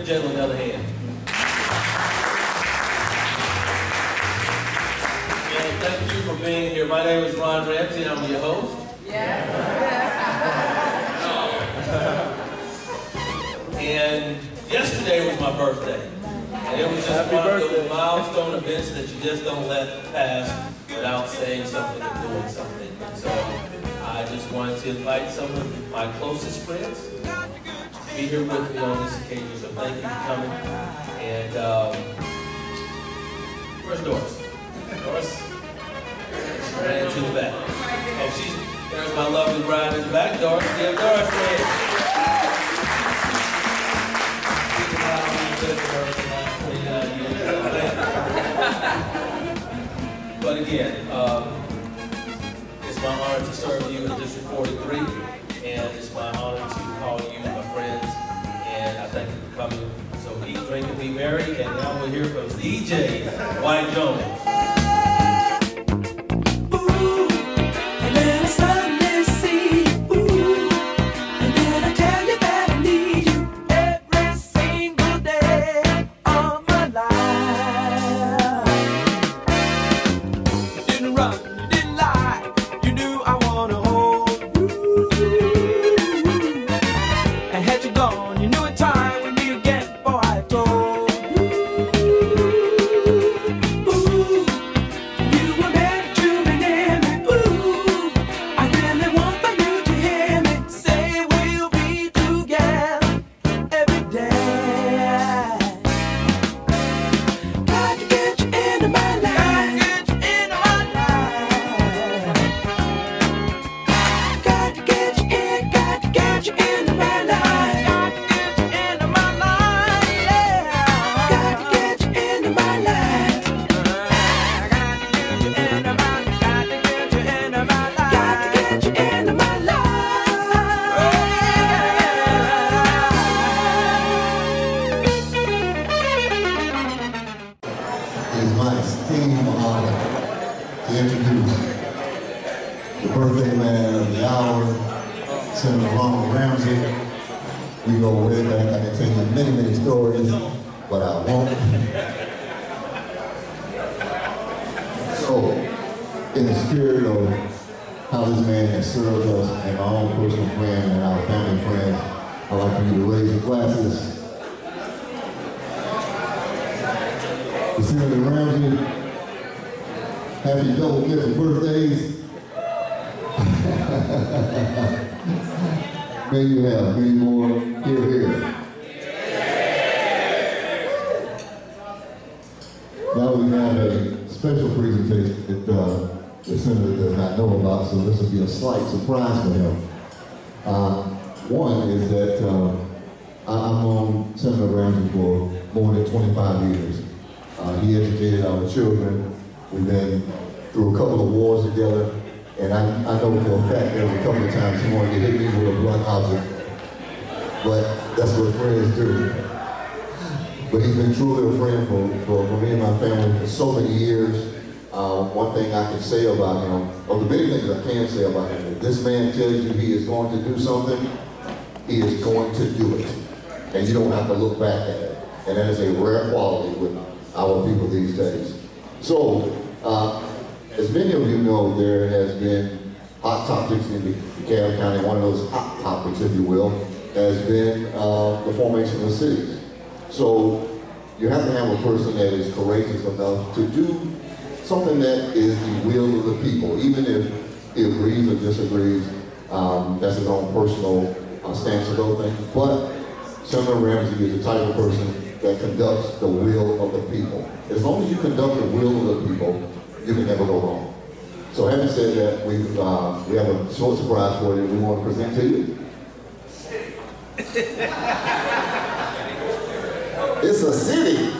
gentle another hand. And thank you for being here. My name is Ron Ramsey, and I'm your host. Yeah. And yesterday was my birthday. And it was just one of those milestone events that you just don't let pass without saying something or doing something. And so I just wanted to invite some of my closest friends to be here with me on this occasion. So thank you for coming. And where's Doris? Doris? She ran to the back. Oh, there's my lovely bride in the back. Doris, give Doris a hand. But again, it's my honor to serve you in District 43, and it's my honor to call you my friends, and I thank you for coming. So eat, drink, and be merry, and now we'll hear from DJ White Jones. Senator Ramseys. We go way back. I can tell you many, many stories, but I won't. So, in the spirit of how this man has served us and my own personal friend and our family friends, I'd like for you to raise your glasses. To Senator Ramsey, happy double different birthdays. May you have many more here. Now we have a special presentation that the Senator does not know about, so this will be a slight surprise for him. One is that I've known Senator Ramsey for more than 25 years. He educated our children. We've been through a couple of wars together. And I know for a fact there was a couple of times he wanted to hit me with a blunt object. But that's what friends do. But he's been truly a friend for me and my family for so many years. One thing I can say about him, or the many things I can say about him, if this man tells you he is going to do something, he is going to do it. And you don't have to look back at it. And that is a rare quality with our people these days. So, as many of you know, there has been hot topics in DeKalb County. One of those hot topics, if you will, has been the formation of cities. So you have to have a person that is courageous enough to do something that is the will of the people, even if he agrees or disagrees. That's his own personal stance of those things. But Senator Ramsey is the type of person that conducts the will of the people. As long as you conduct the will of the people, you can never go wrong. So having said that, we have a short surprise for you we want to present to you. It's a city.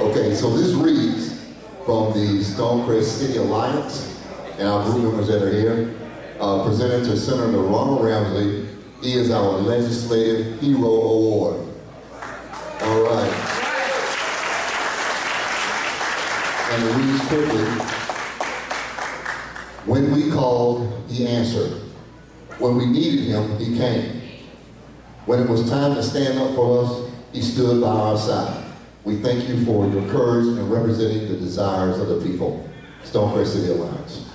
Okay, so this reads from the Stonecrest City Alliance and our group members that are here, presented to Senator Ronald Ramsey. He is our Legislative Hero Award. All right. And it reads quickly. When we called, he answered. When we needed him, he came. When it was time to stand up for us, he stood by our side. We thank you for your courage in representing the desires of the people. Stonecrest City Alliance.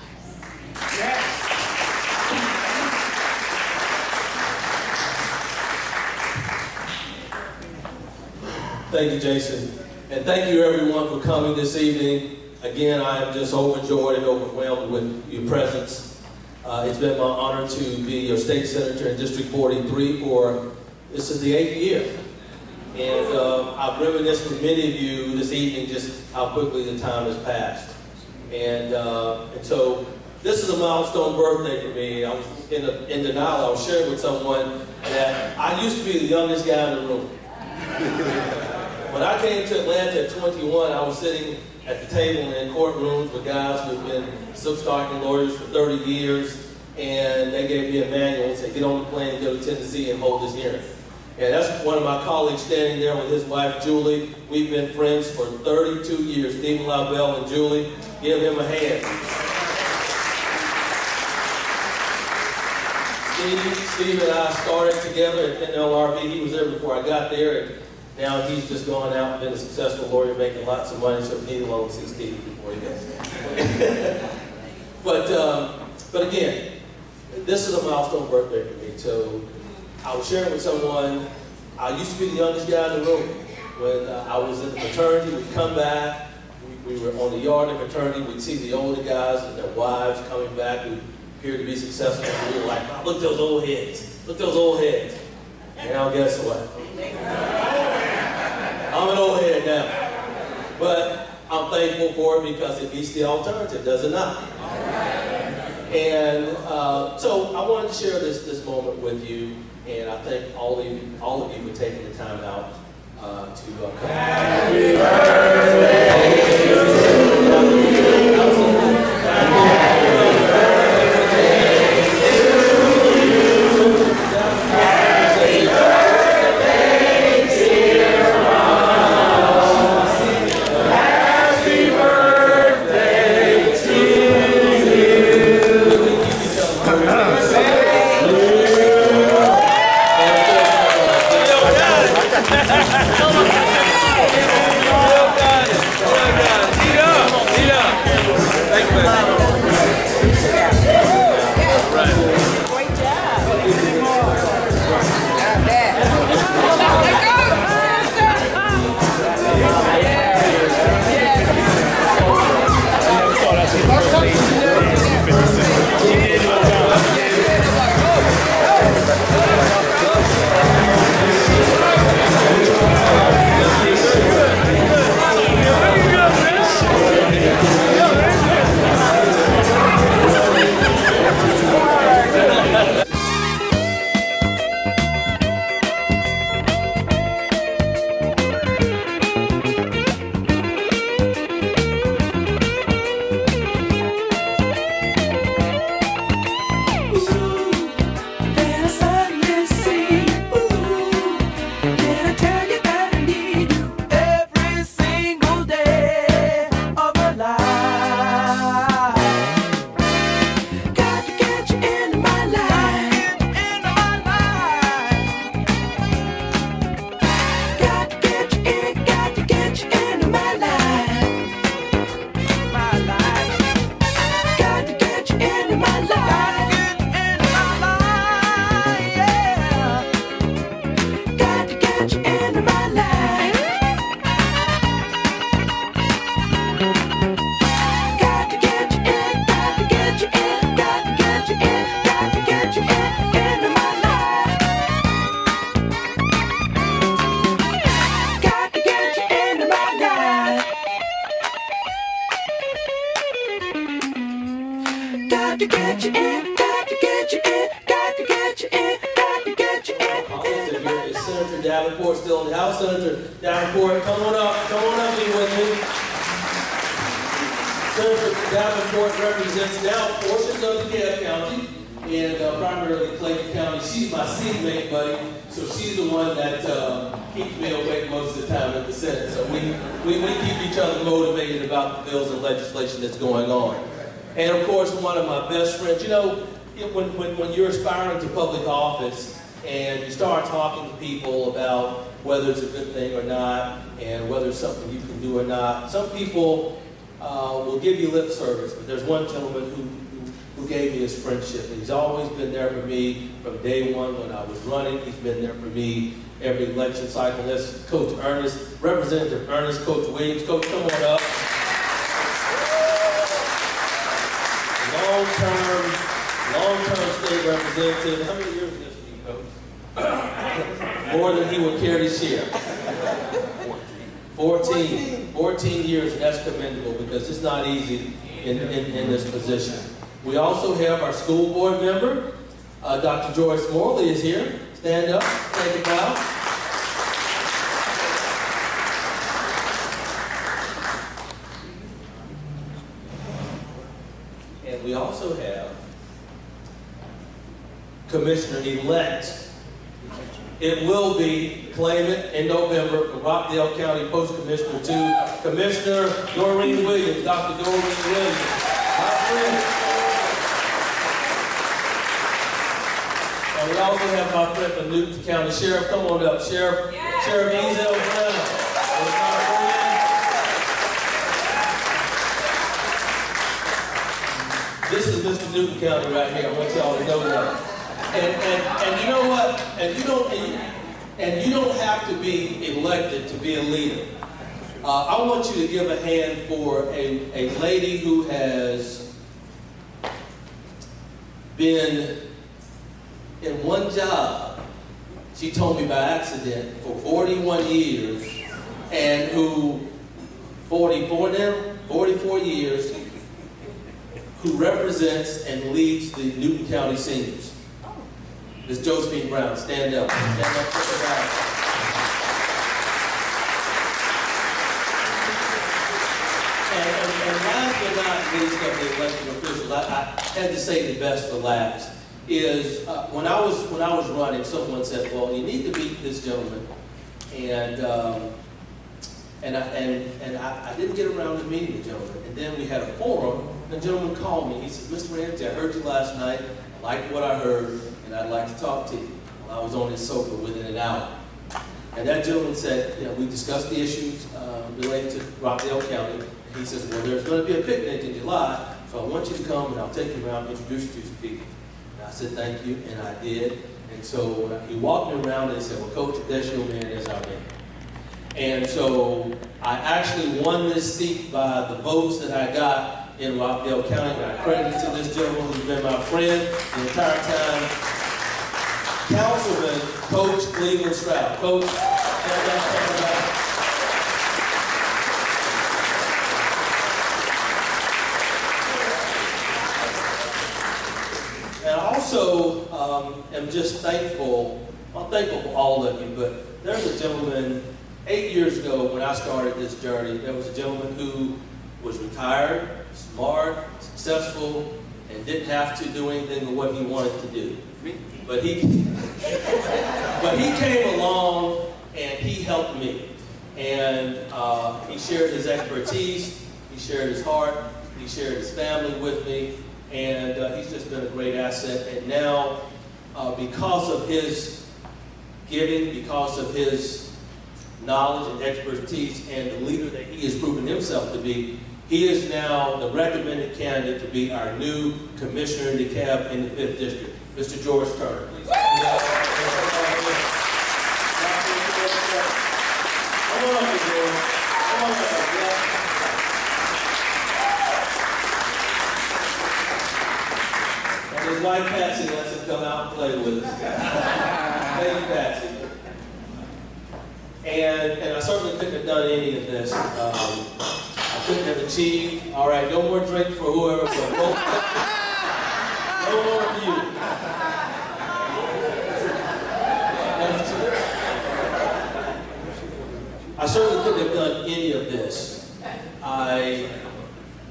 Thank you, Jason. And thank you, everyone, for coming this evening. Again, I am just overjoyed and overwhelmed with your presence. It's been my honor to be your state senator in District 43 for, this is the 8th year. And I've reminisced with many of you this evening just how quickly the time has passed. And so this is a milestone birthday for me. I was in denial. I was sharing with someone that I used to be the youngest guy in the room. When I came to Atlanta at 21, I was sitting at the table in courtrooms with guys who have been silk-stocking lawyers for 30 years, and they gave me a manual and said, get on the plane and go to Tennessee and hold this hearing. And that's one of my colleagues standing there with his wife, Julie. We've been friends for 32 years, Stephen LaBelle and Julie. Give him a hand. Steve and I started together at NLRB. He was there before I got there, and now he's just gone out and been a successful lawyer, making lots of money, so he won't see Steve before he goes. But again, this is a milestone birthday for me. So I was sharing with someone, I used to be the youngest guy in the room. When I was in the fraternity, we'd come back, we were on the yard of the fraternity, we'd see the older guys and their wives coming back who appeared to be successful, and we were like, oh, look at those old heads, look at those old heads. And now guess what? I'm an old head now. But I'm thankful for it because it beats the alternative, does it not? And so I wanted to share this moment with you, and I thank all of you for taking the time out to come. Happy birthday to you. Got to get you in, got to get you in, got to get you in, got to get you in. Here is Senator Davenport still in the House. Senator Davenport, come on up be with me. Senator Davenport represents now portions of DeKalb County and primarily Clayton County. She's my seatmate, buddy, so she's the one that keeps me awake most of the time at the Senate. So we keep each other motivated about the bills and legislation that's going on. And of course, one of my best friends, you know, when you're aspiring to public office, and you start talking to people about whether it's a good thing or not, and whether it's something you can do or not. Some people will give you lip service, but there's one gentleman who gave me his friendship. He's always been there for me from day one when I was running. He's been there for me every election cycle. That's Coach Ernest, Representative Ernest, Coach Williams. Coach, come on up. Long-term state representative. How many years is this for you, Coach? More than he would care to share. 14 years, and that's commendable because it's not easy in this position. We also have our school board member, Dr. Joyce Morley is here. Stand up, take a bow. And we also have Commissioner-elect. It will be, claim it, in November from Rockdale County Post Commissioner to Commissioner Doreen Williams, Dr. Doreen Williams. My friend. And we also have my friend from Newton County Sheriff. Come on up, Sheriff. Yeah. Sheriff Ezel Brown. This is Mr. Newton County right here. I want y'all to know that. And you know what? And you don't have to be elected to be a leader. I want you to give a hand for a lady who has been in one job, she told me by accident, for 41 years, and who, 44 years, who represents and leads the Newton County seniors. Ms. Josephine Brown, stand up. Stand up for the guy. And last but not least of the elected officials, I had to say the best for last, is when I was running, someone said, well, you need to meet this gentleman. And I didn't get around to meeting the gentleman. And then we had a forum, and the gentleman called me. He said, Mr. Ramsey, I heard you last night. I liked what I heard, and I'd like to talk to you. Well, I was on his sofa within an hour. And that gentleman said, you know, we discussed the issues related to Rockdale County. And he says, well, there's going to be a picnic in July, so I want you to come, and I'll take you around and introduce you to some people. And I said, thank you, and I did. And so he walked me around and he said, well, Coach, that's your man, that's our man. And so I actually won this seat by the votes that I got in Rockdale County. And I credit it to this gentleman who's been my friend the entire time. Councilman Coach Cleveland Stroud. Coach, and I also am just thankful. I'm thankful for all of you, but there's a gentleman 8 years ago when I started this journey. There was a gentleman who was retired, smart, successful, and didn't have to do anything with what he wanted to do. But he came along and he helped me. And he shared his expertise, he shared his heart, he shared his family with me, and he's just been a great asset. And now, because of his giving, because of his knowledge and expertise and the leader that he has proven himself to be, he is now the recommended candidate to be our new commissioner in DeKalb in the 5th District. Mr. George Turner, please. Come on up, George. Come on up, yeah. And his wife Patsy lets him come out and play with us. Thank you, Patsy. And I certainly couldn't have done any of this. I couldn't have achieved. All right, no more drink for whoever, but no more for you. I certainly couldn't have done any of this. I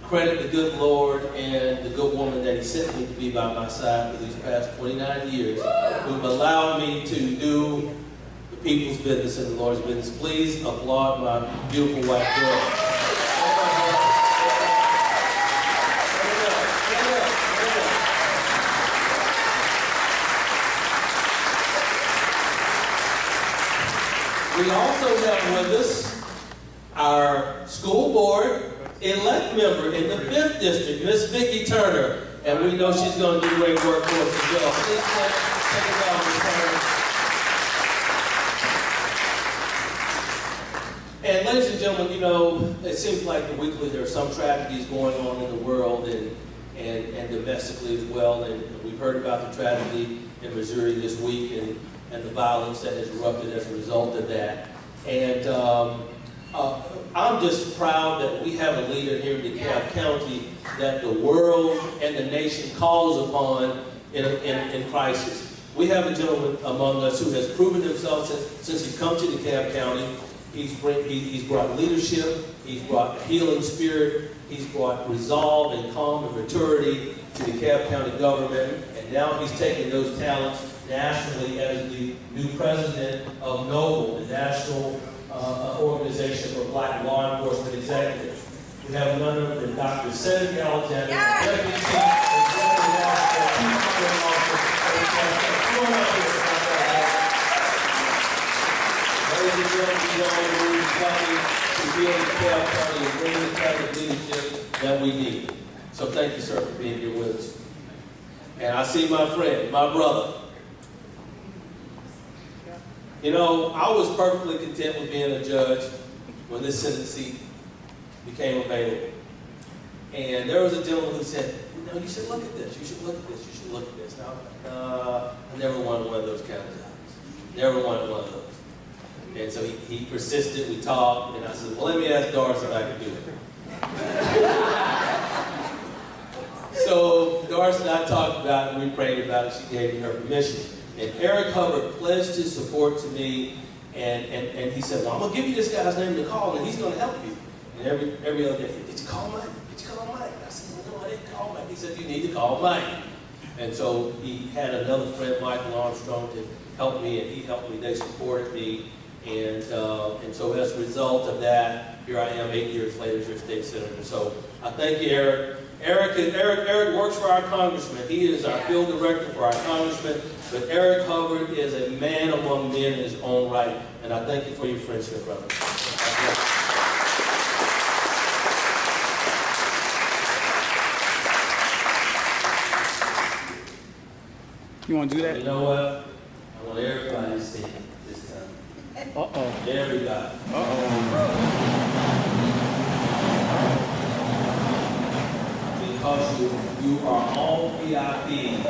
credit the good Lord and the good woman that He sent me to be by my side for these past 29 years, who've allowed me to do the people's business and the Lord's business. Please applaud my beautiful white girl. We also have with us our school board elect member in the 5th District, Miss Vicki Turner. And we know she's going to do great work for us as well. Please take it down, Ms. Turner. And ladies and gentlemen, you know, it seems like weekly there are some tragedies going on in the world and domestically as well. And we've heard about the tragedy in Missouri this week and the violence that has erupted as a result of that. And I'm just proud that we have a leader here in DeKalb County that the world and the nation calls upon in crisis. We have a gentleman among us who has proven himself since he's come to DeKalb County. He's brought leadership, he's brought a healing spirit, he's brought resolve and calm and maturity to DeKalb County government, and now he's taking those talents nationally as the new president of NOBLE, the National Organization for Black Law Enforcement Executives. We have none other than Dr. Cedric Alexander, Deputy Chief Executive Officer. Ladies and gentlemen, we know we're coming to be in DeKalb County and bring the kind of leadership that we need. So thank you, sir, for being here with us. And I see my friend, my brother. You know, I was perfectly content with being a judge when this Senate seat became available. And there was a gentleman who said, you know, you should look at this, you should look at this, you should look at this. Now, I never wanted one of those kind of jobs. Never wanted one of those. And so he persisted, we talked, and I said, well, let me ask Doris if I can do it. So Doris and I talked about it, we prayed about it, she gave me her permission. And Eric Hubbard pledged his support to me, and he said, well, I'm going to give you this guy's name to call, and he's going to help you. And every other day, did you call Mike? Did you call Mike? I said, well, no, I didn't call Mike. He said, you need to call Mike. And so he had another friend, Michael Armstrong, to help me, and he helped me. They supported me. And so as a result of that, here I am 8 years later as your state senator. So I thank you, Eric. Eric works for our congressman. He is our field director for our congressman. But Eric Hubbard is a man among men in his own right. And I thank you for your friendship, brother. You want to do that? You know what? I want everybody to stand this time. Uh-oh. Everybody. Uh-oh. Because you are all VIPs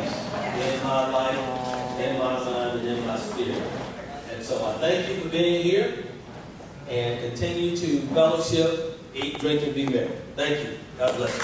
in my life, in my mind, and in my spirit. And so I thank you for being here and continue to fellowship, eat, drink, and be merry. Thank you. God bless you.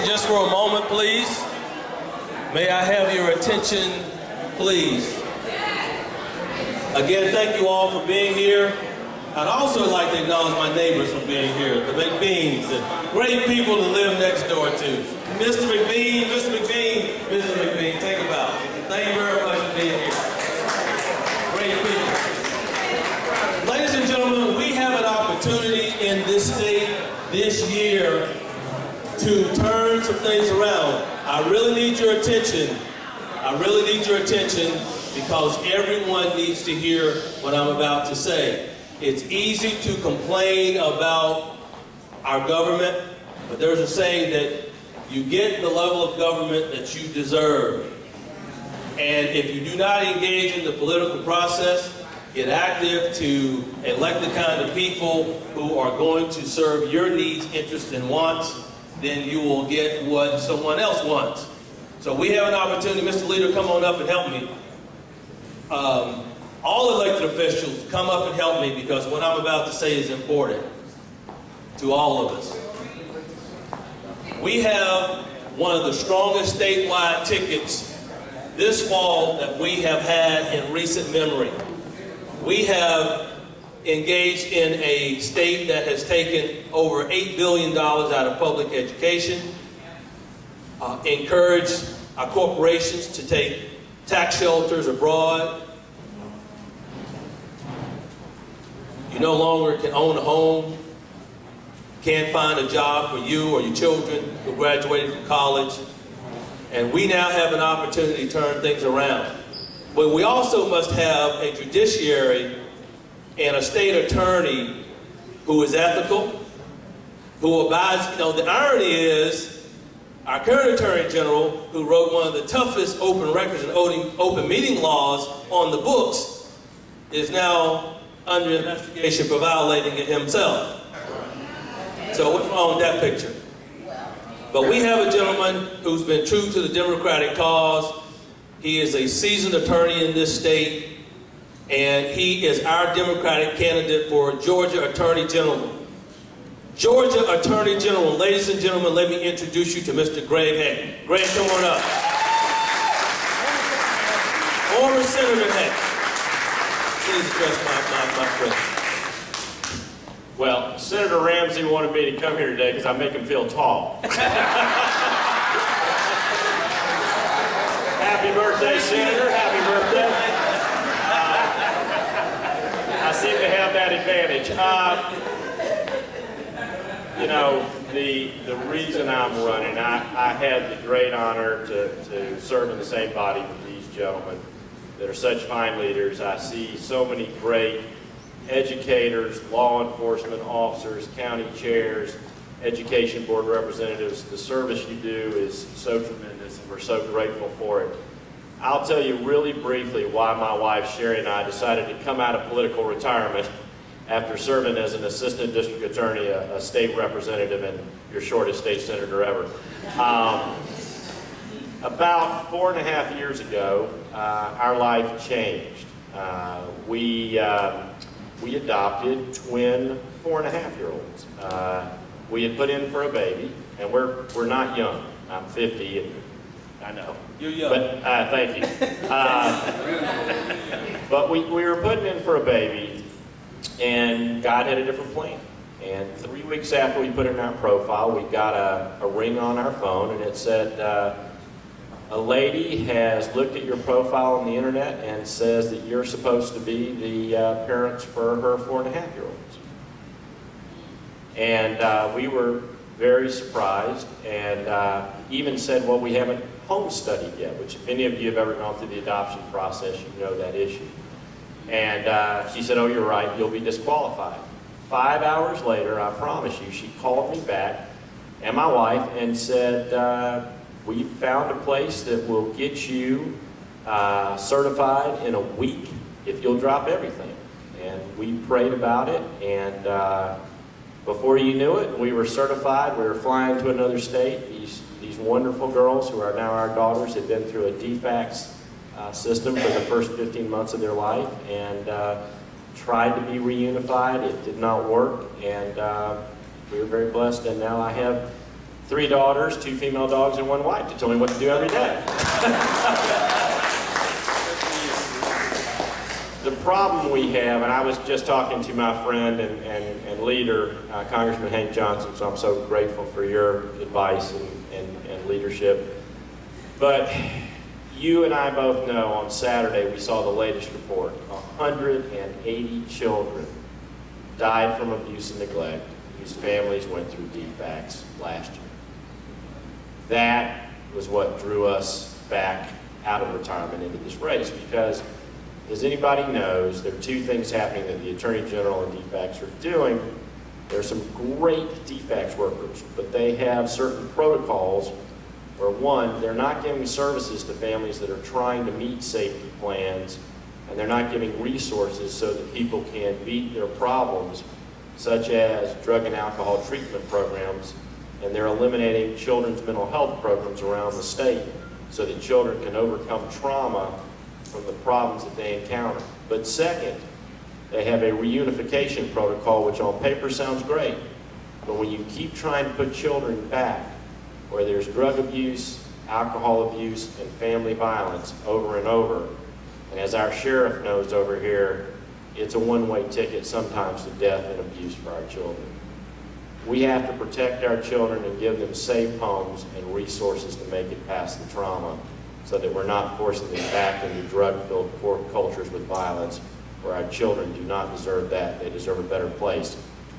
Just for a moment, please. May I have your attention, please? Again, thank you all for being here. I'd also like to acknowledge my neighbors for being here, the McBeans, the great people to live next door to. Mr. McBean, Mr. McBean, Mrs. McBean, take a bow. Thank you very much for being here. Great people. Ladies and gentlemen, we have an opportunity in this state this year to turn some things around. I really need your attention. I really need your attention because everyone needs to hear what I'm about to say. It's easy to complain about our government, but there's a saying that you get the level of government that you deserve. And if you do not engage in the political process, get active to elect the kind of people who are going to serve your needs, interests, and wants, then you will get what someone else wants. So we have an opportunity. Mr. Leader, come on up and help me. All elected officials, come up and help me because what I'm about to say is important to all of us. We have one of the strongest statewide tickets this fall that we have had in recent memory. We have engaged in a state that has taken over $8 billion out of public education, encouraged our corporations to take tax shelters abroad. You no longer can own a home, can't find a job for you or your children who graduated from college. And we now have an opportunity to turn things around. But we also must have a judiciary and a state attorney who is ethical, who abides. The irony is, our current Attorney General, who wrote one of the toughest open records and open meeting laws on the books, is now under investigation for violating it himself. So what's wrong with that picture? But we have a gentleman who's been true to the Democratic cause. He is a seasoned attorney in this state, and he is our Democratic candidate for Georgia Attorney General. Georgia Attorney General, ladies and gentlemen, let me introduce you to Mr. Greg Heck. Greg, come on up. Former Senator Heck. Please address my friend. Well, Senator Ramsey wanted me to come here today because I make him feel tall. Happy birthday, Senator. Happy birthday. I seem to have that advantage. The reason I'm running, I had the great honor to serve in the same body with these gentlemen that are such fine leaders. I see so many great educators, law enforcement officers, county chairs, education board representatives. The service you do is so tremendous, and we're so grateful for it. I'll tell you really briefly why my wife Sherry and I decided to come out of political retirement after serving as an assistant district attorney, a state representative, and your shortest state senator ever. About 4.5 years ago, our life changed. We adopted twin 4.5-year-olds. We had put in for a baby, and we're not young. I'm 50, and I know. You're young. But thank you. But we were putting in for a baby, and God had a different plan. And 3 weeks after we put in our profile, we got a ring on our phone, and it said, a lady has looked at your profile on the internet and says that you're supposed to be the parents for her 4.5-year-olds. And we were very surprised, and even said, well, we haven't home studied yet, which if any of you have ever gone through the adoption process, you know that issue. And she said, oh, you're right, you'll be disqualified. 5 hours later, I promise you, she called me back, and my wife, and said, we found a place that will get you certified in a week if you'll drop everything. And we prayed about it, and before you knew it, we were certified. We were flying to another state. These wonderful girls who are now our daughters had been through a DFACS system for the first 15 months of their life, and tried to be reunified. It did not work, and we were very blessed, and now I have 3 daughters, 2 female dogs, and 1 wife to tell me what to do every day. The problem we have, and I was just talking to my friend and leader, Congressman Hank Johnson, so I'm so grateful for your advice and leadership. But you and I both know on Saturday we saw the latest report. 180 children died from abuse and neglect whose families went through DFACS last year. That was what drew us back out of retirement into this race, because as anybody knows, there are two things happening that the Attorney General and DFACS are doing. There are some great DFACS workers, but they have certain protocols where, one, they're not giving services to families that are trying to meet safety plans, and they're not giving resources so that people can beat their problems, such as drug and alcohol treatment programs, and they're eliminating children's mental health programs around the state so that children can overcome trauma from the problems that they encounter. But second, they have a reunification protocol, which on paper sounds great, but when you keep trying to put children back where there's drug abuse, alcohol abuse, and family violence over and over, and as our sheriff knows over here, it's a one-way ticket sometimes to death and abuse for our children. We have to protect our children and give them safe homes and resources to make it past the trauma, so that we're not forcing them back into drug-filled cultures with violence, where our children do not deserve that. They deserve a better place.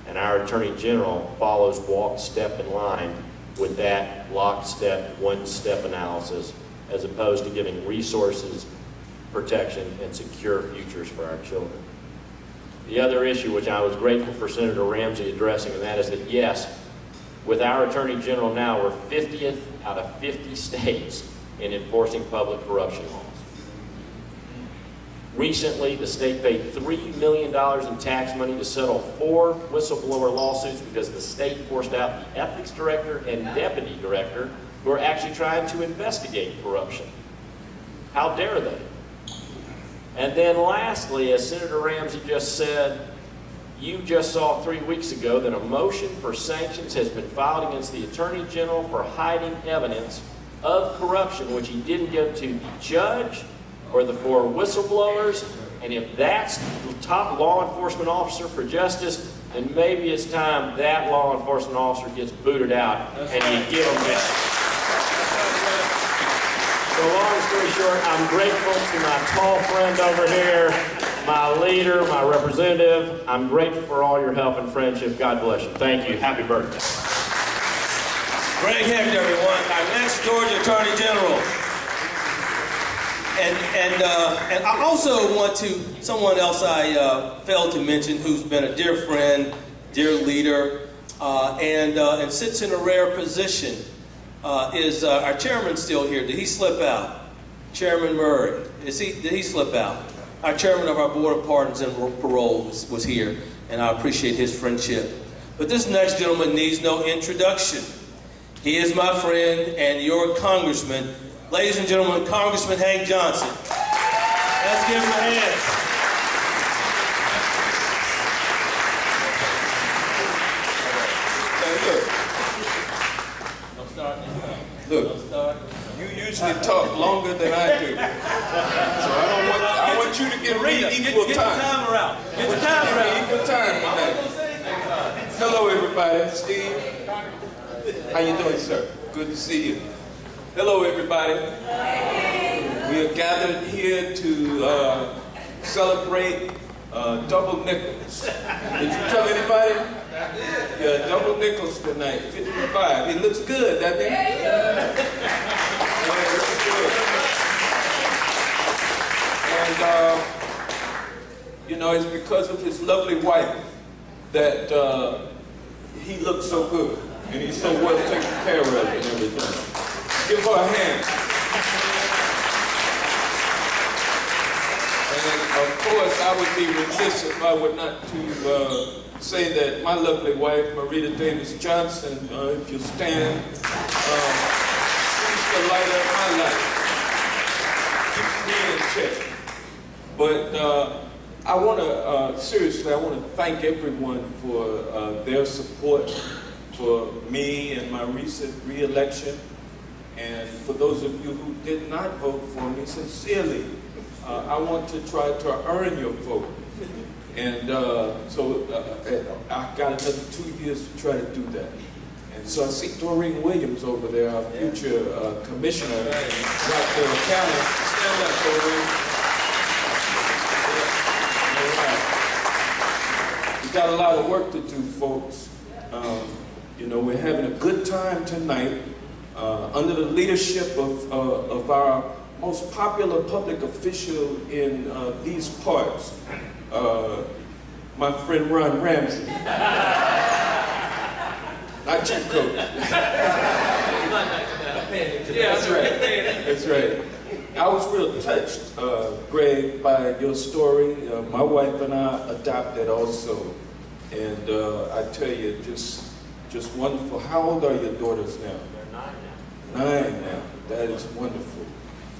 And our Attorney General follows walk, step in line with that lockstep, one-step analysis, as opposed to giving resources, protection, and secure futures for our children. The other issue, which I was grateful for Senator Ramsey addressing, and that is that, yes, with our Attorney General now, we're 50th out of 50 states in enforcing public corruption laws. Recently, the state paid $3 million in tax money to settle 4 whistleblower lawsuits because the state forced out the ethics director and deputy director who are actually trying to investigate corruption. How dare they? And then lastly, as Senator Ramsey just said, you just saw 3 weeks ago that a motion for sanctions has been filed against the Attorney General for hiding evidence of corruption, which he didn't give to the judge or the 4 whistleblowers. And if that's the top law enforcement officer for justice, then maybe it's time that law enforcement officer gets booted out and you give him that. So long story short, I'm grateful to my tall friend over here, my leader, my representative. I'm grateful for all your help and friendship. God bless you. Thank you. Happy birthday. Greg Hecht, everyone, our next Georgia Attorney General. And I also want to, someone else I failed to mention, who's been a dear friend, dear leader, and sits in a rare position, is our chairman still here? Did he slip out? Chairman Murray, did he slip out? Our chairman of our Board of Pardons and Parole was here, and I appreciate his friendship. But this next gentleman needs no introduction. He is my friend and your congressman. Ladies and gentlemen, Congressman Hank Johnson. Let's give him a hand. Look, you usually talk longer than I do, so I want you to give me equal time. Get the timer out. Get the timer out. Equal time tonight. Hello, everybody. Steve, how you doing, sir? Good to see you. Hello, everybody. We are gathered here to celebrate double nickels. Did you tell anybody? Yeah, double nickels tonight, 55. He looks good, doesn't he? Yeah, he looks good. And, you know, it's because of his lovely wife that he looks so good. And he's so well taken care of and everything. Give her a hand. And of course, I would be remiss if I were not to say that my lovely wife, Marita Davis Johnson, if you stand, she's the light of my life. Keeps me in check. But I want to, seriously, I want to thank everyone for their support for me and my recent re-election. And for those of you who did not vote for me, sincerely, I want to try to earn your vote. And so I got another 2 years to try to do that. And so I see Doreen Williams over there, our future commissioner in Rockville County. Stand up, Doreen. We got a lot of work to do, folks. You know, we're having a good time tonight under the leadership of our most popular public official in these parts, my friend Ron Ramsey. Not you, Coach. Yeah, that's right. That's right. I was real touched, Greg, by your story. My wife and I adopted also. And I tell you, just wonderful. How old are your daughters now? They're 9 now. 9 now. That is wonderful.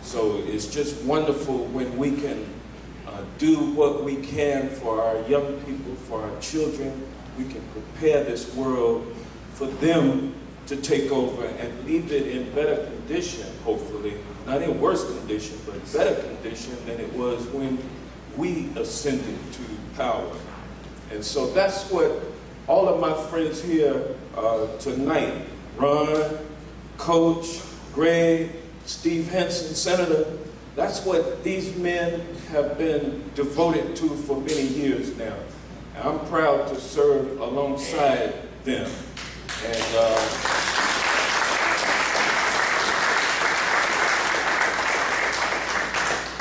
So it's just wonderful when we can do what we can for our young people, for our children. We can prepare this world for them to take over and leave it in better condition, hopefully. Not in worse condition, but better condition than it was when we ascended to power. And so that's what all of my friends here tonight, Ron, Coach, Greg, Steve Henson, Senator, that's what these men have been devoted to for many years now. And I'm proud to serve alongside them. And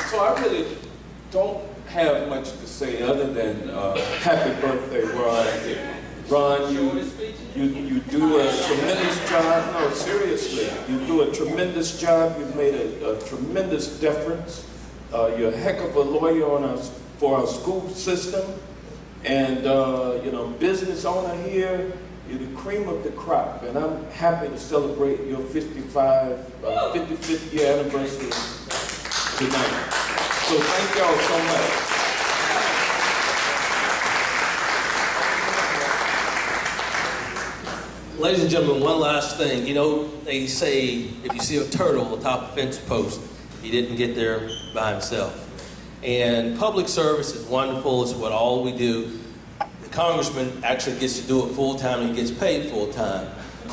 so I really don't have much to say other than happy birthday, Ron. Ron, you do a tremendous job. No, seriously, you do a tremendous job. You've made a tremendous difference. You're a heck of a lawyer for our school system. And, you know, business owner here. You're the cream of the crop, and I'm happy to celebrate your 55th year anniversary tonight. So thank y'all so much. Ladies and gentlemen, one last thing. You know, they say if you see a turtle atop a fence post, he didn't get there by himself. And public service is wonderful. It's what all we do. The congressman actually gets to do it full-time and he gets paid full-time.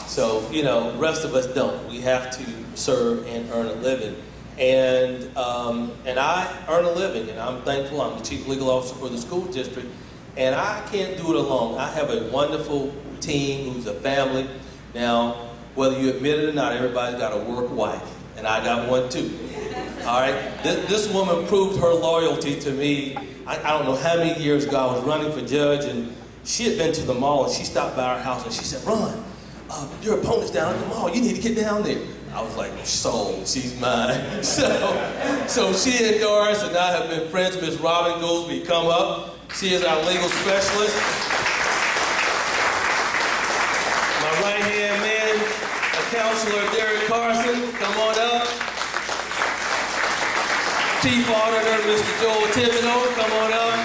So, you know, the rest of us don't. We have to serve and earn a living. And I earn a living, and I'm thankful. I'm the chief legal officer for the school district, and I can't do it alone. I have a wonderful team who's a family. Now, whether you admit it or not, everybody's got a work wife, and I got one too. All right? This woman proved her loyalty to me. I don't know how many years ago I was running for judge, and she had been to the mall, and she stopped by our house, and she said, "Ron, your opponent's down at the mall. You need to get down there." I was like, sold, she's mine. So she endorsed, and I have been friends. Miss Robin Goolsby, come up. She is our legal specialist. My right-hand man, Counselor Derek Carson, come on up. Chief Auditor, Mr. Joel Thibodeau, come on up.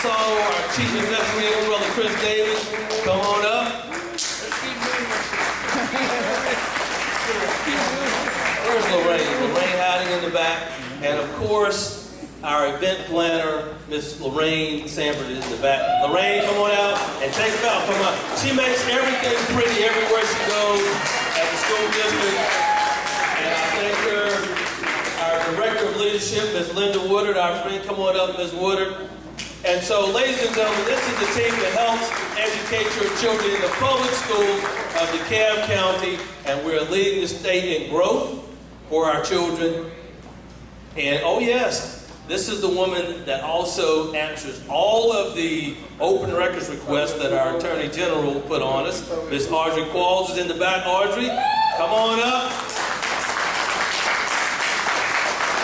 Our Chief Investigator, Brother Chris Davis, come on up. Where's Lorraine? Lorraine hiding in the back. And of course, our event planner, Miss Lorraine Sanford, is in the back. Lorraine, come on out and take a bow. Come on. She makes everything pretty everywhere she goes at the school district. And I thank her. Our Director of Leadership, Ms. Linda Woodard, our friend. Come on up, Ms. Woodard. And so, ladies and gentlemen, this is the team that helps educate your children in the public schools of DeKalb County, and we're leading the state in growth for our children. And oh yes, this is the woman that also answers all of the open records requests that our Attorney General put on us. Ms. Audrey Qualls is in the back. Audrey, come on up.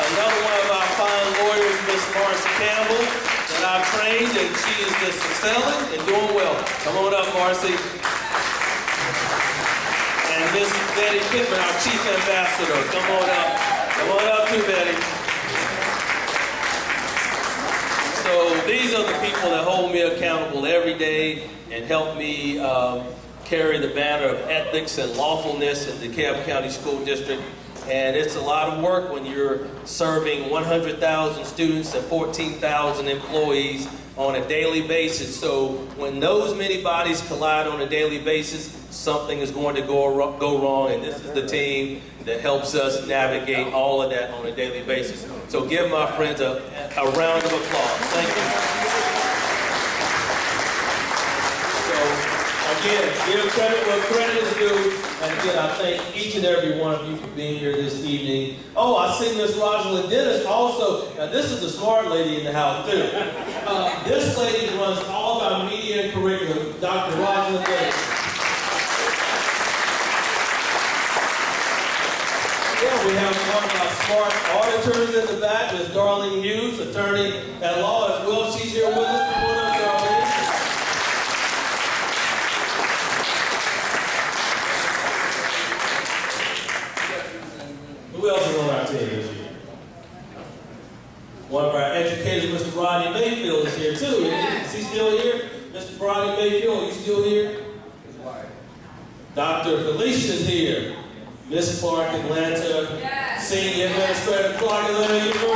Another one of our fine lawyers, Ms. Marcy Campbell, that I've trained, and she is just excelling and doing well. Come on up, Marcy. And Miss Betty Pittman, our Chief Ambassador. Come on up. Come on up too, Betty. So these are the people that hold me accountable every day and help me carry the banner of ethics and lawfulness in the DeKalb County School District. And it's a lot of work when you're serving 100,000 students and 14,000 employees on a daily basis. So when those many bodies collide on a daily basis, something is going to go wrong, and this is the team that helps us navigate all of that on a daily basis. So give my friends a round of applause. Thank you. So again, give credit where credit is due, and again, I thank each and every one of you for being here this evening. Oh, I see Miss Rosalind Dennis also. Now this is the smart lady in the house too. This lady runs all of our media and curriculum, Dr. Rosalind Dennis. Yeah, we have one of our smart auditors in the back, Ms. Darlene Hughes, attorney at law as well. She's here with us. Come on up, Darlene. Who else is on our team this year? One of our educators, Mr. Rodney Mayfield, is here too. Is he still here? Mr. Rodney Mayfield, are you still here? Dr. Felicia is here. Miss Clark Atlanta, Senior Administrator Clark Atlanta University.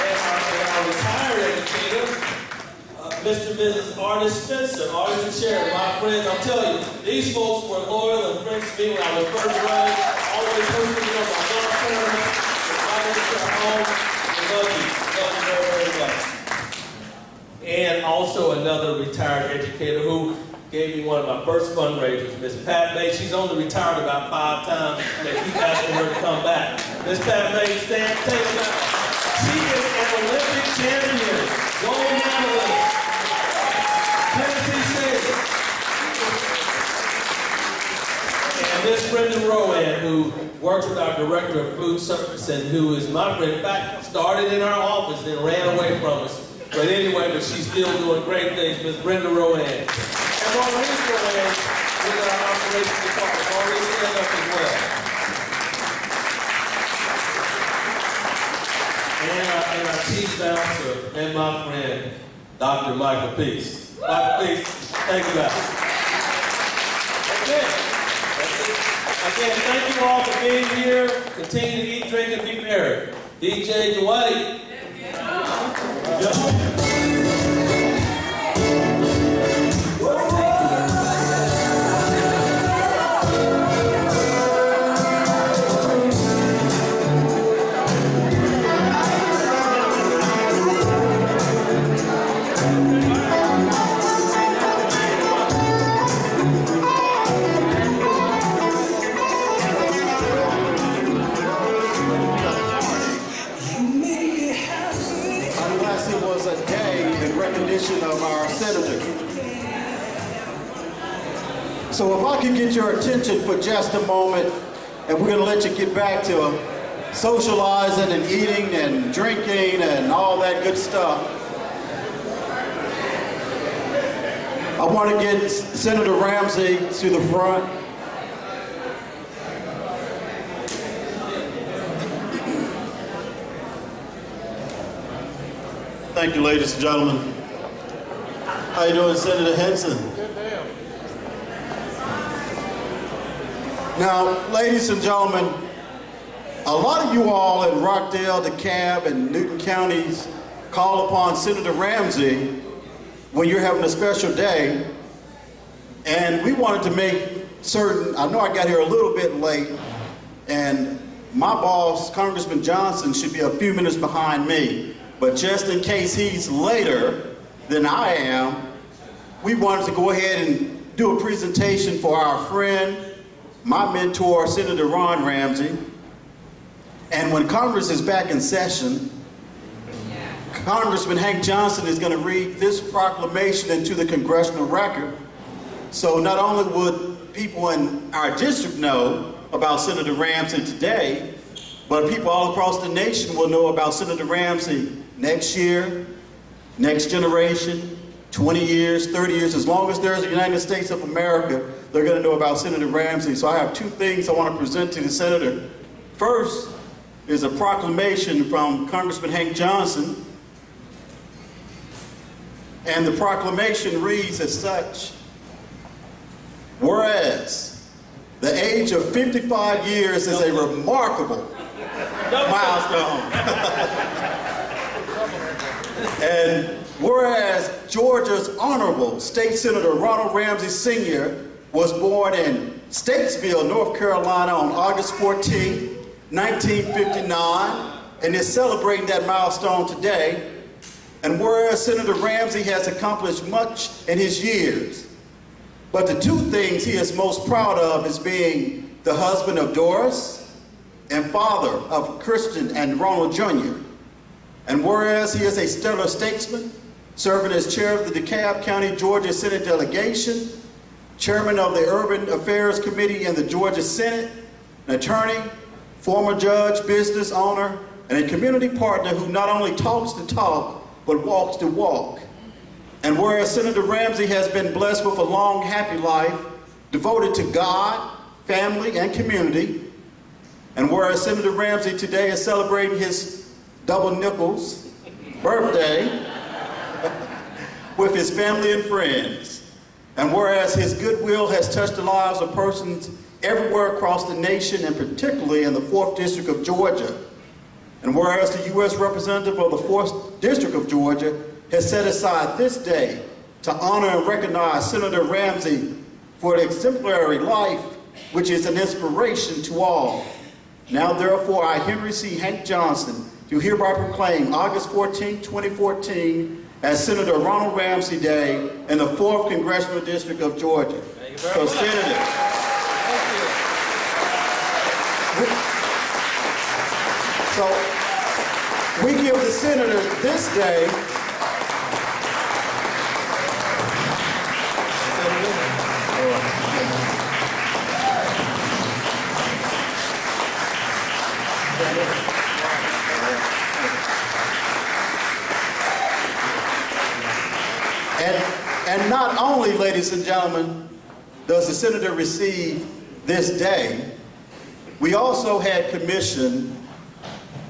And our retired educator, Mr. and Mrs. Artist Spencer, Artist and Sheriff. My friends, I'm telling you, these folks were loyal and friends to me when I was first grade. Always hosting me on my golf tournament, invited us to our home. We love you. Love you very, very much. And also another retired educator who gave me one of my first fundraisers, Miss Pat May. She's only retired about 5 times. They keep asking her to come back. Miss Pat May, stand, take it out. She is an Olympic champion, gold medalist, Tennessee State. And Miss Brenda Rowan, who works with our Director of Food Service and who is my friend. In fact, started in our office and then ran away from us. But anyway, she's still doing great things, Miss Brenda Rowan. And Maurice Rowan with our operations department. Maurice, stand up as well. And our chief bouncer and my friend, Dr. Michael Peace. Michael Peace, thank you guys. Again, thank you all for being here. Continue to eat, drink, and be merry. DJ Dwight. Of our senator. So if I could get your attention for just a moment, and we're going to let you get back to socializing and eating and drinking and all that good stuff. I want to get Senator Ramsey to the front. Thank you, ladies and gentlemen. How you doing, Senator Henson? Good deal. Now, ladies and gentlemen, a lot of you all in Rockdale, DeKalb, and Newton counties call upon Senator Ramsey when you're having a special day, and we wanted to make certain, I know I got here a little bit late, and my boss, Congressman Johnson, should be a few minutes behind me, but just in case he's later than I am, we wanted to go ahead and do a presentation for our friend, my mentor, Senator Ron Ramsey. And when Congress is back in session, Congressman Hank Johnson is going to read this proclamation into the congressional record. So not only would people in our district know about Senator Ramsey today, but people all across the nation will know about Senator Ramsey next year, next generation, 20 years, 30 years, as long as there's a United States of America, they're going to know about Senator Ramsey. So I have 2 things I want to present to the Senator. First is a proclamation from Congressman Hank Johnson. And the proclamation reads as such: Whereas the age of 55 years is a remarkable milestone. And whereas Georgia's Honorable State Senator Ronald Ramsey Sr. was born in Statesville, North Carolina on August 14, 1959, and is celebrating that milestone today. And whereas Senator Ramsey has accomplished much in his years, but the two things he is most proud of is being the husband of Doris and father of Christian and Ronald Jr. And whereas he is a stellar statesman, serving as chair of the DeKalb County, Georgia Senate delegation, chairman of the Urban Affairs Committee in the Georgia Senate, an attorney, former judge, business owner, and a community partner who not only talks the talk, but walks the walk. And whereas Senator Ramsey has been blessed with a long, happy life, devoted to God, family, and community, and whereas Senator Ramsey today is celebrating his double nickels birthday with his family and friends, and whereas his goodwill has touched the lives of persons everywhere across the nation, and particularly in the 4th District of Georgia, and whereas the U.S. representative of the 4th District of Georgia has set aside this day to honor and recognize Senator Ramsey for an exemplary life, which is an inspiration to all. Now, therefore, I, Henry C. Hank Johnson, do hereby proclaim August 14, 2014 as Senator Ronald Ramsey Day in the 4th Congressional District of Georgia. So, Senator. So, we give the senator this day and not only, ladies and gentlemen, does the senator receive this day, we also had commissioned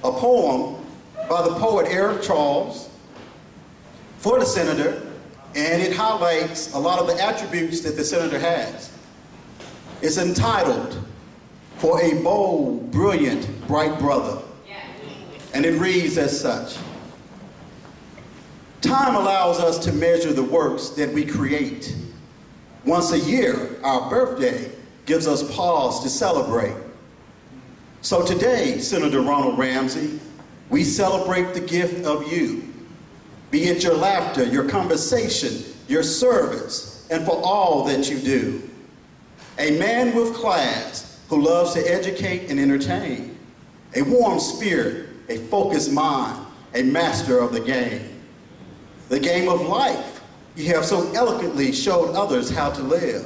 a poem by the poet Eric Charles for the senator, and it highlights a lot of the attributes that the senator has. It's entitled, "For a Bold, Brilliant, Bright Brother," and it reads as such. Time allows us to measure the works that we create. Once a year, our birthday gives us pause to celebrate. So today, Senator Ronald Ramsey, we celebrate the gift of you. Be it your laughter, your conversation, your service, and for all that you do. A man with class who loves to educate and entertain. A warm spirit, a focused mind, a master of the game. The game of life, you have so eloquently showed others how to live.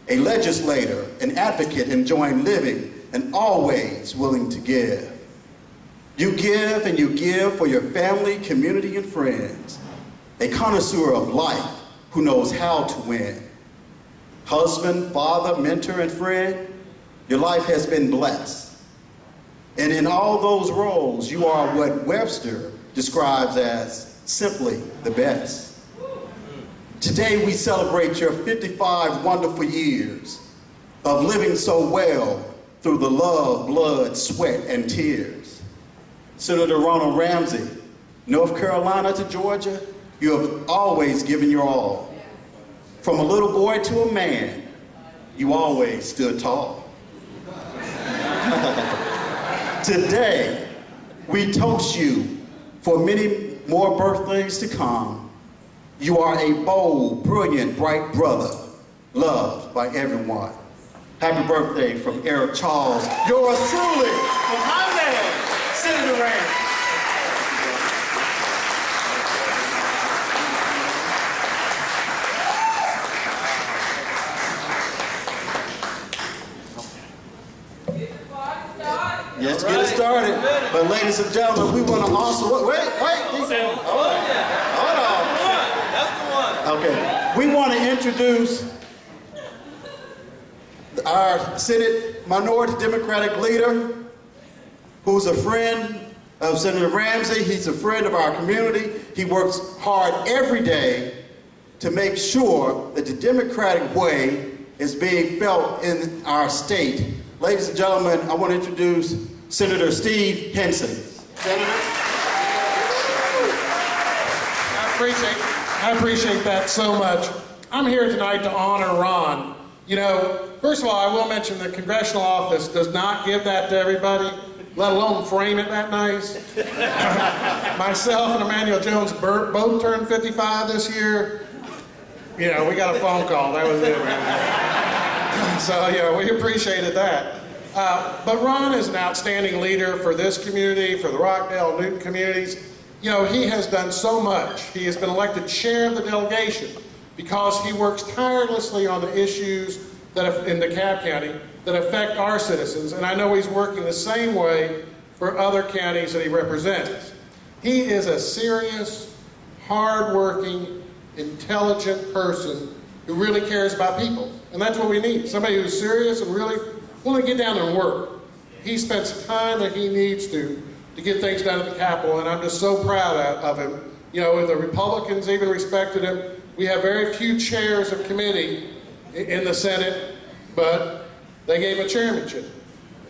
A legislator, an advocate enjoying living, and always willing to give. You give and you give for your family, community, and friends. A connoisseur of life who knows how to win. Husband, father, mentor, and friend, your life has been blessed. And in all those roles, you are what Webster describes as simply the best. Today we celebrate your 55 wonderful years of living so well through the love, blood, sweat, and tears. Senator Ronald Ramsey, North Carolina to Georgia, you have always given your all. From a little boy to a man, you always stood tall. Today, we toast you for many more birthdays to come. You are a bold, brilliant, bright brother, loved by everyone. Happy birthday from Eric Charles. Yours truly, from my man, Senator Ramsey. Let's get it started. But ladies and gentlemen, we want to also, wait. Hold on. That's the one. Okay. We want to introduce our Senate Minority Democratic leader, who's a friend of Senator Ramsey. He's a friend of our community. He works hard every day to make sure that the Democratic way is being felt in our state. Ladies and gentlemen, I want to introduce Senator Steve Henson. Senator? I appreciate that so much. I'm here tonight to honor Ron. You know, first of all, I will mention the congressional office does not give that to everybody, let alone frame it that nice. Myself and Emmanuel Jones both turned 55 this year. You know, we got a phone call. That was it, man. So, yeah, we appreciated that. But Ron is an outstanding leader for this community, for the Rockdale, Newton communities. You know, he has done so much. He has been elected chair of the delegation because he works tirelessly on the issues that in DeKalb County that affect our citizens. And I know he's working the same way for other counties that he represents. He is a serious, hard-working, intelligent person who really cares about people. And that's what we need. Somebody who's serious and really want to get down and work. He spends the time that he needs to get things done at the Capitol, and I'm just so proud of him. You know, the Republicans even respected him. We have very few chairs of committee in the Senate, but they gave him a chairmanship.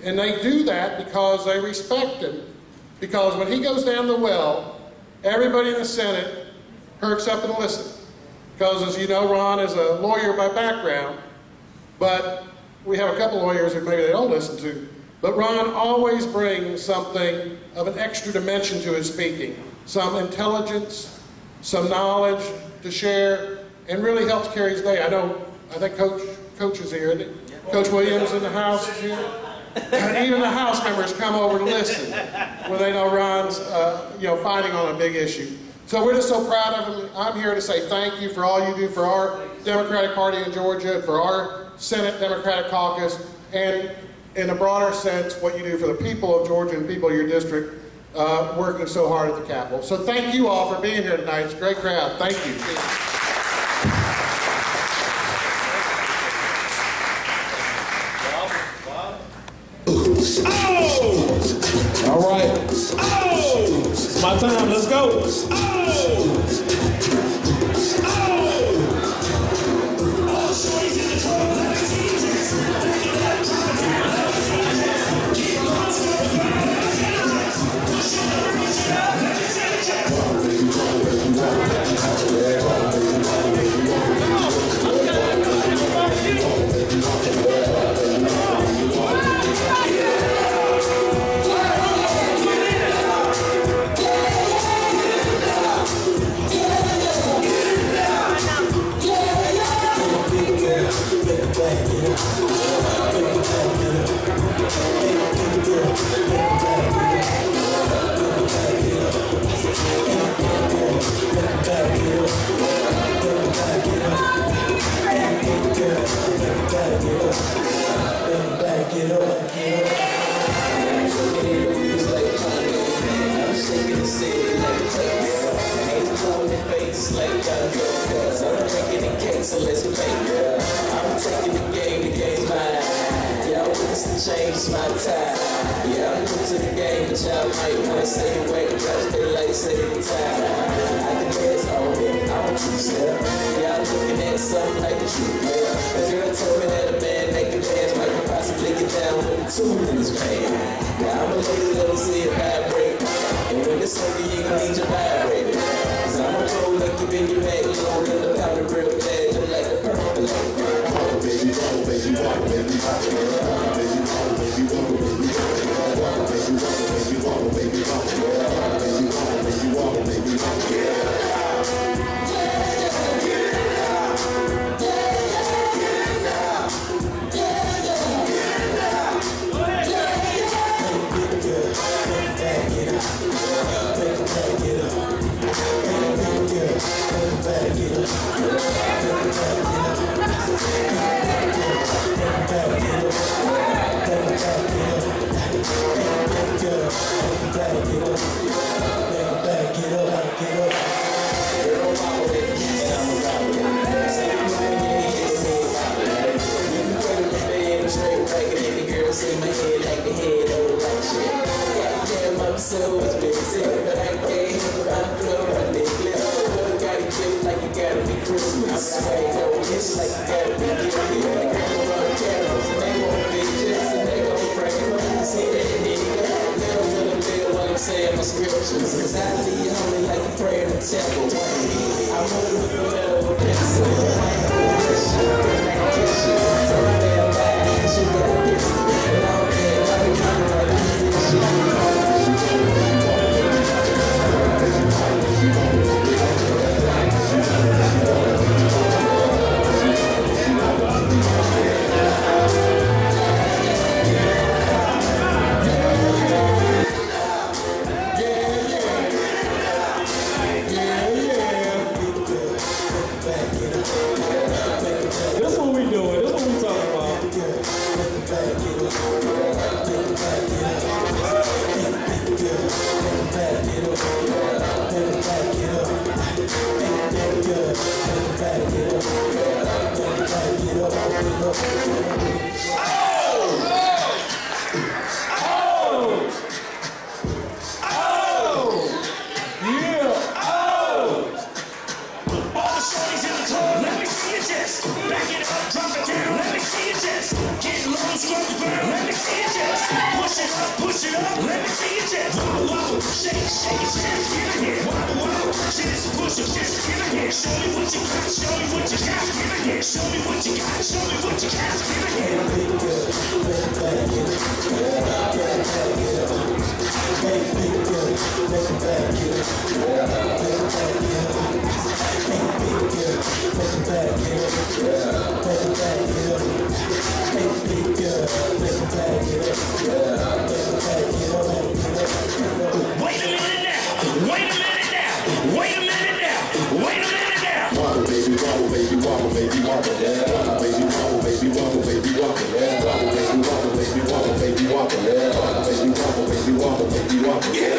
And they do that because they respect him. Because when he goes down the well, everybody in the Senate perks up and listens. Because as you know, Ron is a lawyer by background, but we have a couple lawyers who maybe they don't listen to. But Ron always brings something of an extra dimension to his speaking. Some intelligence, some knowledge to share, and really helps carry his day. I think Coach is here, isn't he? Coach Williams in the house is here. Even the House members come over to listen when they know Ron's fighting on a big issue. So we're just so proud of him. I'm here to say thank you for all you do for our Democratic Party in Georgia, for our Senate Democratic Caucus, and in a broader sense, what you do for the people of Georgia and people of your district, working so hard at the Capitol. So thank you all for being here tonight. It's a great crowd. Thank you. Oh! All right. Oh! It's my time. Let's go. Oh! Change my time. Yeah, I'm new to the game, but y'all might want to say the way the rest they like say the time. I can dance on it, I'm a true step. Y'all looking at something like the truth, yeah. The girl told me that a man that can dance might can possibly get down with a tune in his pants. Now I'm a lady, let me see it vibrate. And when it's over, you gon' need your vibrator. Cause I'm a pro like you been your back, low in the powder real bad, just like the purple light. Baby, baby, baby, so expensive, but I can't help it. I feel ridiculous. Got a gift like you gotta be Christmas. sway, no, it's like you gotta be guilty. The girls run cameras, and they won't be just, and they gon' frame them. You see that nigga, little to the bill while I'm saying my scriptures. Cause I lead holy like a prayer in the temple. I move with the metal with pencil. I ain't no shit, I ain't kiss shit. Turn down back, cause you got a kiss. And I'm dead, I be trying to do this shit. This what we doing. This what we talking about. Push it up, let me see your chest. Wobble, wobble, shake your chest, give it here. Wobble, wobble, chest, push your chest, give it here. Show me what you got, show me what you got, give it here. Show me what you got, show me what you got, give it here. Wait a minute now, wait a minute now, wait a minute now, wait a minute now. Wobble, baby, wobble, baby, wobble, baby, wobble, yeah. Wobble, baby, wobble, baby, wobble, baby, wobble, yeah. Wobble, baby, wobble, baby, wobble, baby, wobble, yeah. Wobble, baby, wobble, baby, wobble, baby, wobble, yeah.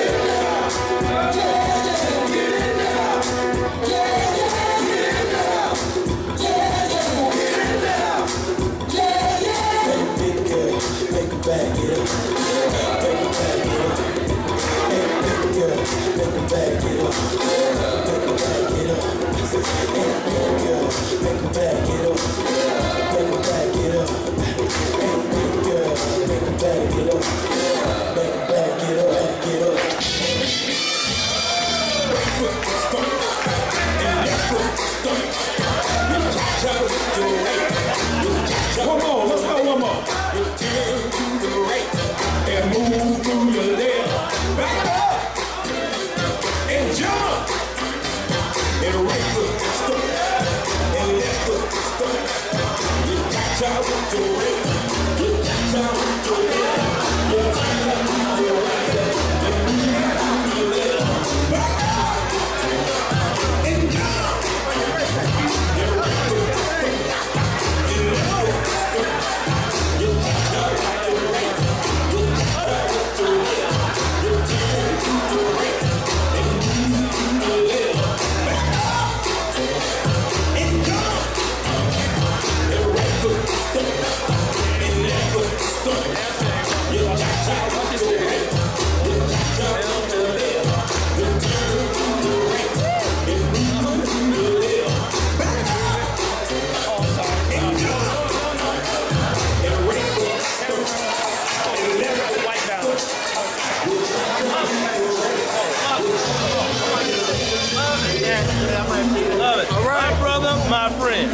One more, let's go one more. You turn to the right and move to your left. Back up and jump. And right foot is stuck. And left foot is stuck. You cha-cha with your right. You cha-cha with your left. You cha-cha with your right. And move to your left. Back up and jump. And right foot is stuck. And left foot is stuck. You cha-cha with your right. You cha-cha with your left. You turn to the right and move to the left. Back up and jump. And right foot is stuck. And left foot is stuck. You cha-cha with your right. You cha-cha with your left. You turn to the right and move to the left. Back up and jump. And right foot is stuck. And left foot is stuck. Love it. All right. My brother, my friend.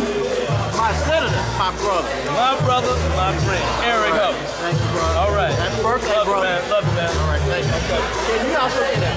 My senator, my brother. My brother, my friend. Eric Hope. Thank you, brother. All right. Happy birthday, Love brother. you, man. Love you, man. All right, thank you. Okay. Can you also get that?